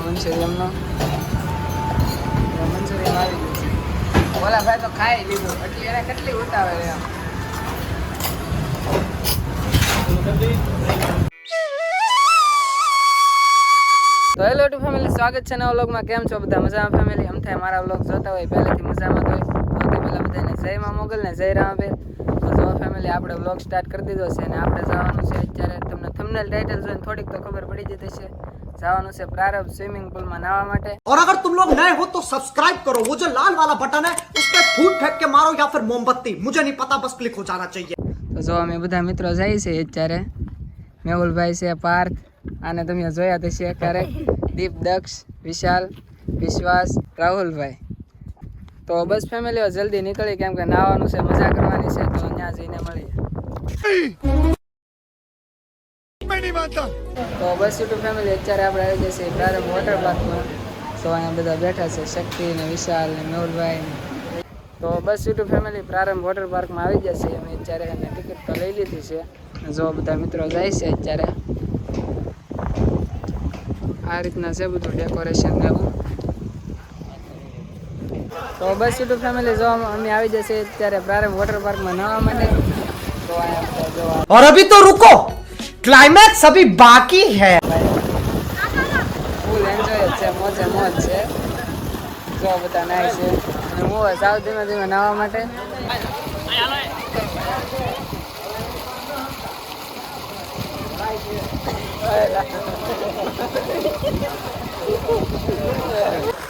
Manchurian નો Manchurian આવી ગયું છે. ઓલા ભાઈ તો ખાઈ લીધું એટલે એને કેટલી ઉતાવે એમ. તો હેલો ટુ ફેમિલી, સ્વાગત છે નવા વ્લોગમાં. કેમ છો બધા? મજામાં ફેમિલી? એમ થાય મારા વ્લોગ જોતા હોય પહેલેથી મજામાં હોય તો પહેલાં બધાને જય માં મોગલ ને જય રામાબેન. તો જો ફેમિલી આપણે વ્લોગ સ્ટાર્ટ કરી દીધો છે અને આપણે જવાનું છે અત્યારે, તમને થંબનેલ ટાઇટલ જોઈને થોડીક તો ખબર પડી જતી છે, જવાનું છે પ્રારંભ સ્વિમિંગ પૂલમાં નાહવા માટે. और अगर तुम लोग नए हो तो सब्सक्राइब करो, वो जो लाल वाला बटन है उस पे फूट फेंक के मारो या फिर मोमबत्ती, मुझे नहीं पता, बस क्लिक हो जाना चाहिए. તો જો અમે બધા મિત્રો જઈએ છીએ અત્યારે. મેહુલભાઈ છે, પાર્થ, આને તમે જોયા તો છે ક્યારેક, દીપ, દક્ષ, વિશાલ, વિશ્વાસ, રાહુલભાઈ. તો બસ ફેમિલીઓ જલ્દી નીકળી, કેમ કે નાહવાનું છે, મજા કરવાની છે, તો ત્યાં જઈને મળીએ. તો બસ યુટ્યુબ ફેમિલી અત્યારે આપણે આવી જઈએ છીએ પ્રારંભ વોટર પાર્કમાં. તો અહીંયા બધા બેઠા છે, શક્તિ ને વિશાલ ને મેહુલભાઈ. તો બસ યુટ્યુબ ફેમિલી પ્રારંભ વોટર પાર્કમાં આવી જશે અમે અત્યારે, અને ટિકિટ તો લઈ લીધી છે. જો બધા મિત્રો જાય છે અત્યારે. આ રીતના છે બધું ડેકોરેશન ને એવું. તો બસ યુટ્યુબ ફેમિલી જો અમે આવી જશે અત્યારે પ્રારંભ વોટર પાર્કમાં નાહવા માટે. તો અહીંયા જો और अभी तो रुको, क्लाइमैक्स अभी बाकी है. ફૂલ એન્જોય છે, મોજે મોજ છે. જો બધા નાય છે અને હું જાવ ધીમે ધીમે નાહવા માટે.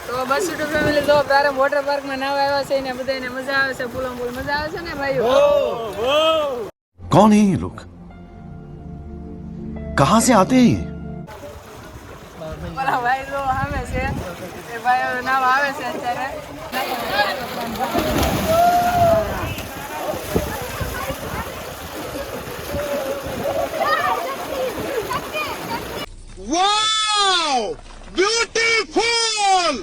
તો બસ યુટ્યુબ ફેમિલી જો પ્રારંભ વોટર પાર્કમાં નાહવા આવ્યા છે ને બધાને મજા આવે છે, ફૂલમ ફૂલ મજા આવે છે ને ભાઈઓ. कौन है ये लोग? कहाँ से आते हैं ये? ઓલા ભાઈ જો આવે છે, એ ભાઈઓ નાહવા આવે છે અત્યારે. Wow, beautiful!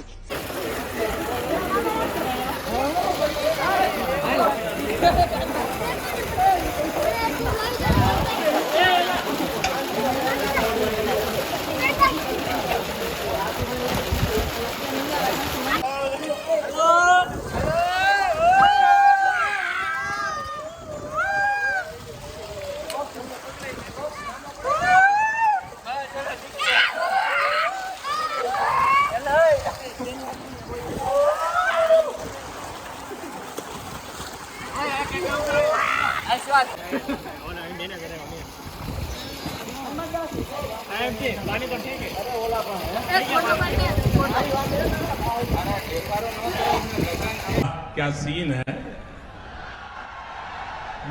क्या सीन है,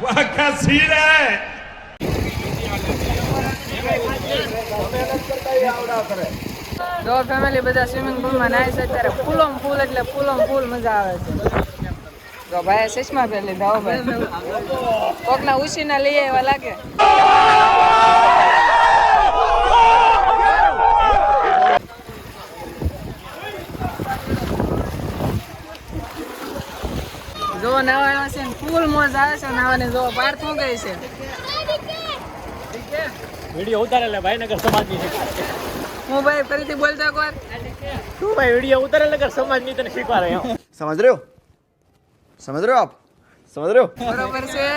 वाह क्या सीन है. જો ફેમિલી બધા સ્વિમિંગ પુલમાં નાય છે અત્યારે. ફૂલોમ ફૂલ એટલે ફૂલોમ ફૂલ મજા આવે છે. જો ભાઈ ચશ્મા પહેરી લીધા હો ભાઈ, કોકના ઉછીના લઈ આવ્યા લાગે. જો નાવા આવ્યા છે ને ફૂલ મોજ આવે છે નાવાની. જો પાર શું ગઈ છે. वीडियो उतारे ले भाई नगर समाज नहीं હું ભાઈ ફરીથી બોલતા કોર. तू भाई वीडियो उतारे नगर समाज नहीं तने शिकवा रहे हो. समझ रहे हो? समझ रहे हो आप? समझ रहे हो? બરોબર છે.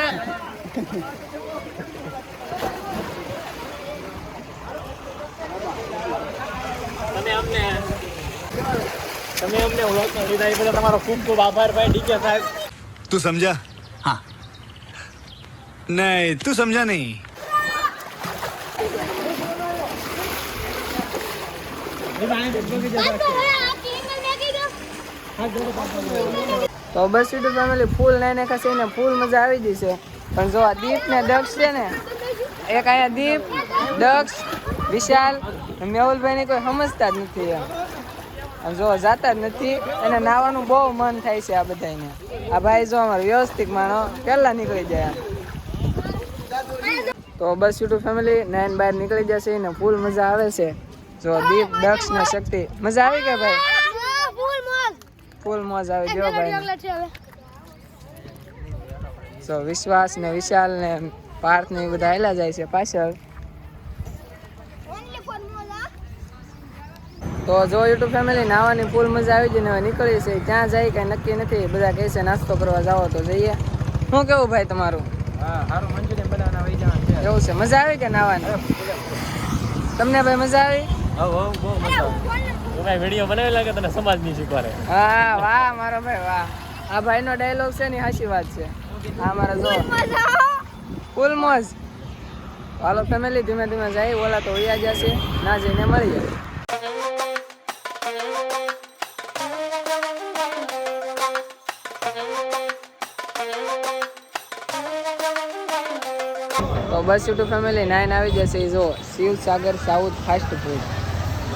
તમે અમને ઓળખતા લીધા એ બધા તમારો ખૂબ ખૂબ આભાર ભાઈ ડીકે સાહેબ. तू समझा? हाँ. नहीं, तू समझा नहीं. તો બસ યુટ્યુબ ફેમિલી ફૂલ નાઈને ખાશે ને ફૂલ મજા આવી ગઈ છે. પણ જો આ દીપ ને દક્ષ છે ને, એક અહીંયા દીપ, દક્ષ, વિશાલ, મેહુલભાઈ ની કોઈ સમજતા જ નથી એમ. જો જાતા જ નથી, એને નાવાનું બહુ મન થાય છે આ બધાને. આ ભાઈ જો અમારે વ્યવસ્થિત માણો પહેલા નીકળી જાય. તો બસ યુટ્યુબ ફેમિલી નાઈન બહાર નીકળી જશે ને ફૂલ મજા આવે છે. જો દીપ, દક્ષ ને શક્તિ મજા આવી કે ભાઈ? ફૂલ મોજ આવી જો ભાઈ સો વિશ્વાસ ને વિશાલ ને પાર્થ ને એ બધા આયલા જાય છે પાછળ. તો જો યુટ્યુબ ફેમિલી નાવાની ફૂલ મજા આવી જઈને હવે નીકળી છે. ક્યાં જાય કઈ નક્કી નથી. બધા કહે છે નાસ્તો કરવા જાઓ તો જઈએ. શું કેવું ભાઈ તમારું? એવું છે? મજા આવી કે નાવાની? તમને ભાઈ મજા આવી? વિડીયો બનાવી લાગે તને સમાજ ની શીખવાડે. હા વાહ મારો ભાઈ વાહ. આ ભાઈ નો ડાયલોગ છે ને સાચી વાત છે. હા મારા જો ફૂલ મોજ. હાલો ફેમિલી ધીમે ધીમે જાય. ઓલા તો વયા જશે ના જઈને મળી જાય. તો બસ યુટ્યુબ ફેમિલી 9 આવી જશે. જો શિવસાગર સાઉથ ફાસ્ટ ફૂડ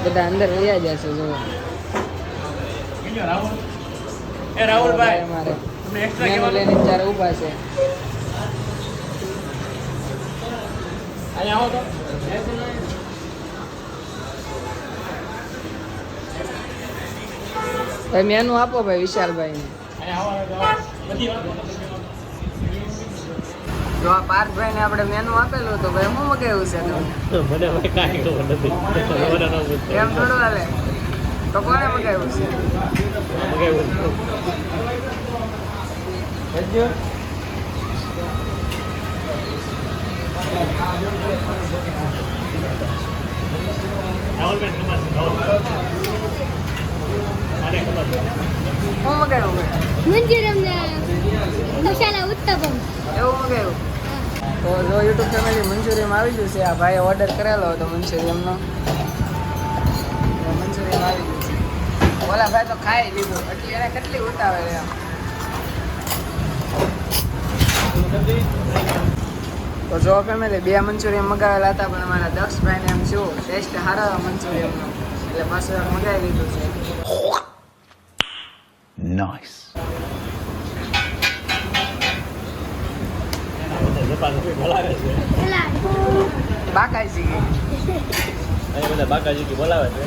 બધા અંદર વયા જશે. જો રાહુલભાઈ અમારે તમને એક્સ્ટ્રા મેનુ લઈને ત્યારે ઊભા છે. અહીંયા આવો તો ભાઈ મેનુ આપો ભાઈ વિશાલભાઈ ને. અહીંયા આવો બધી જો આ પાર્થભાઈ ને આપણે મેનુ આપેલું તો ભાઈ હું મગાવ્યું છે તમને? મને ભાઈ કાંઈ ખબર નથી. એમ થોડું હાલે. તો કોને મગાવ્યું છે? હું મગાવ્યું ભાઈ? મંચુરિયમ ને મસાલા ઉત્તપમ. એવું મગાવ્યું? તો જો યુટ્યુબ ફેમિલી મંચુરિયમ આવી ગયું છે. આ ભાઈએ ઓર્ડર કરેલો હતો મંચુરિયમનો. મંચુરિયમ આવી ગયું છે. ઓલા ભાઈ તો ખાઈ લીધું એટલે એને કેટલી ઉતાવળ એમ. તો જો ફેમિલી 2 મંચુરિયમ મગાવેલા હતા પણ અમારા દક્ષભાઈને એમ શું ટેસ્ટ સારો મંચુરિયમનો એટલે પાછું મગાવી લીધું છે. Nice. બોલાવે છે બાકાજી અહીંયા બધા બાકાજી બોલાવે છે.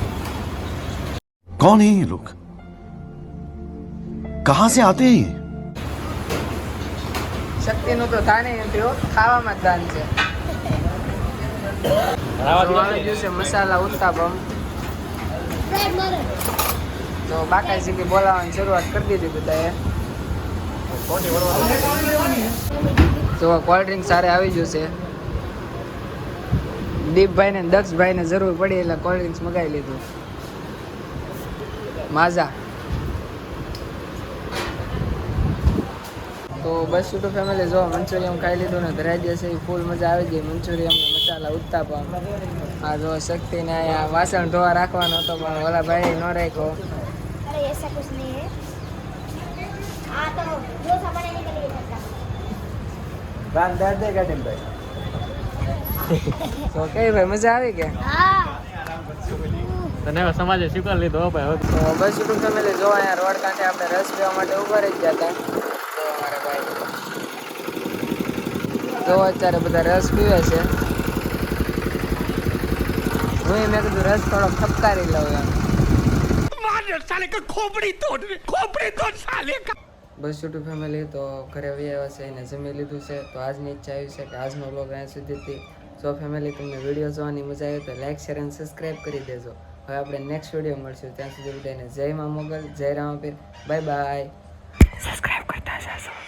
कौन है ये लोग? कहां से आते हैं ये? શક્તિનું તો દાને નથી હો, ખાવામાં જ દાન છે. તો આવી ગયું છે મસાલા ઉત્તાપમ. બ્રેડ મારો. તો બાકાજી કે બોલાવવાની શરૂઆત કરી દીધી બધાએ. તો કોલ્ડ ડ્રિંક સારે આવી ગયું છે. દીપભાઈ ને દક્ષભાઈ ને જરૂર પડી એટલે કોલ્ડ ડ્રિંક્સ મગાવી લીધું. માઝા. તો બસ યુટ્યુબ ફેમિલી જો મંચુરિયમ ખાઈ લીધું ને ધરાઈ જશે. ફૂલ મજા આવી ગઈ. મંચુરિયમ મસાલા ઉત્તાપમ. આ જો શક્તિને અહીંયા વાસણ ધોવા રાખવાનો હતો પણ ઓલા ભાઈ ન રાખ્યો. अरे ऐसा कुछ नहीं है. हाँ तो जो सामान है निकल गया था. તો કઈ ભાઈ મજા આવી કે? हाँ. તને હવે સમાજે સ્વીકાર લીધો હો ભાઈ. તો બસ યુટ્યુબ ફેમિલી જો અહીંયા રોડ કાંઠે આપણે રસ પીવા માટે ઉભા રહી ગયા હતા. તો અમારા ભાઈ તો અત્યારે બધા રસ પીવે છે. હું મેં કીધું રસ થોડો ખપકારી લઉં એમ. બસ યુટ્યુબ ફેમિલી તો ઘરે આવ્યા છે એને જમી લીધું છે. તો આજની ઈચ્છા આવી છે કે આજનો બ્લોગ અહીંયા સુધીથી. જો ફેમિલી તમને વિડીયો જોવાની મજા આવે તો લાઈક શેર અને સબસ્ક્રાઈબ કરી દેજો. હવે આપણે નેક્સ્ટ વિડીયો મળશું ત્યાં સુધી બધાને જય મા મોગલ, જય રામાપીર, બાય બાય. સબસ્ક્રાઈબ કરતા જશો.